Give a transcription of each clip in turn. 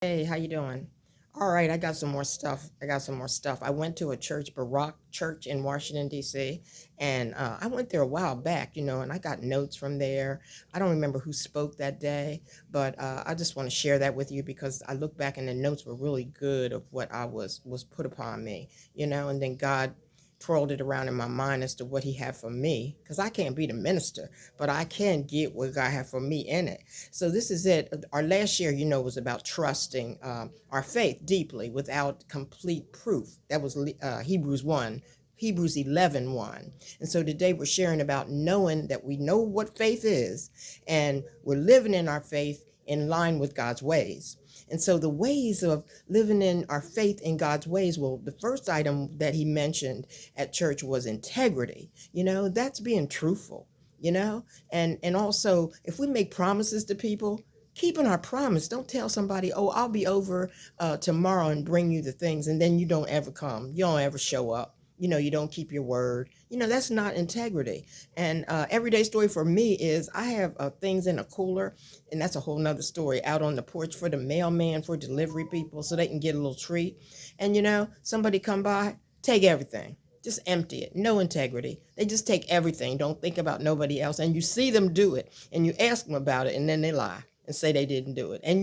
Hey, how you doing? All right, I got some more stuff. I went to a church, Baroque Church in Washington, D.C., and I went there a while back, and I got notes from there. I don't remember who spoke that day, but I just want to share that with you because I look back and the notes were really good of what I was put upon me, and then God twirled it around in my mind as to what he had for me because I can't be the minister, but I can get what God had for me in it. So this is it. Our last year, was about trusting our faith deeply without complete proof. That was Hebrews 1. Hebrews 11:1. And so today we're sharing about knowing that we know what faith is and we're living in our faith in line with God's ways. And so the ways of living in our faith in God's ways, well, the first item that he mentioned at church was integrity. That's being truthful, and also if we make promises to people, keeping our promise. Don't tell somebody, oh, I'll be over tomorrow and bring you the things, and then you don't ever come, you don't ever show up, you don't keep your word. That's not integrity. And everyday story for me is I have things in a cooler, and that's a whole nother story, out on the porch for the mailman, for delivery people, so they can get a little treat. And somebody come by, take everything, just empty it. No integrity. They just take everything. Don't think about nobody else. And you see them do it, and you ask them about it, and then they lie and say they didn't do it. And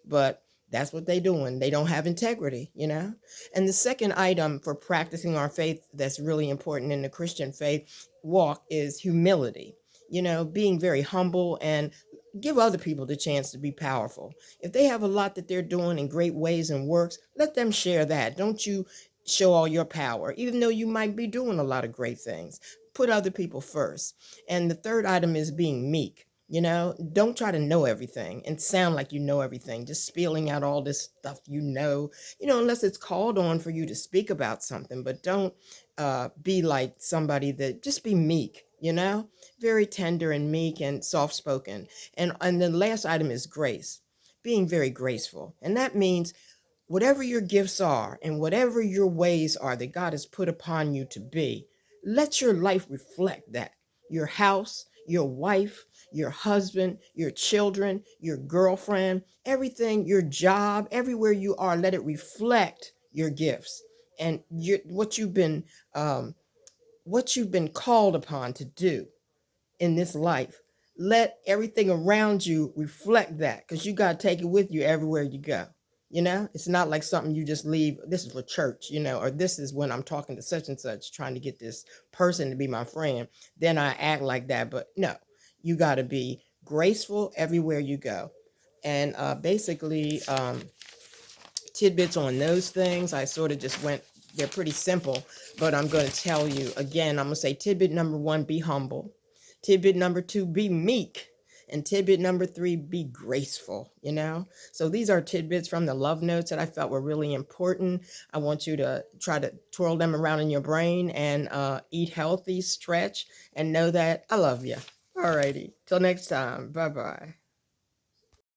but that's what they're doing. They don't have integrity. And the second item for practicing our faith that's really important in the Christian faith walk is humility. Being very humble and give other people the chance to be powerful. If they have a lot that they're doing in great ways and works, let them share that. Don't you show all your power, even though you might be doing a lot of great things. Put other people first. And the third item is being meek. Don't try to know everything and sound like you know everything, just spilling out all this stuff, unless it's called on for you to speak about something. But don't be like somebody that just be meek, very tender and meek and soft spoken. And the last item is grace, being very graceful. And that means whatever your gifts are and whatever your ways are that God has put upon you to be, let your life reflect that. Your house, your wife, your husband, your children, your girlfriend, everything, your job, everywhere you are, let it reflect your gifts and um, what you've been called upon to do in this life. Let everything around you reflect that, because you got to take it with you everywhere you go. It's not like something you just leave. This is for church, or this is when I'm talking to such and such, trying to get this person to be my friend. Then I act like that. But no, you got to be graceful everywhere you go. And basically, tidbits on those things, I sort of just went, they're pretty simple, but I'm going to tell you again. I'm going to say tidbit number 1, be humble. Tidbit number 2, be meek. And tidbit number 3, be graceful. So these are tidbits from the love notes that I felt were really important. I want you to try to twirl them around in your brain and eat healthy, stretch, and know that I love you. All righty. Till next time. Bye-bye.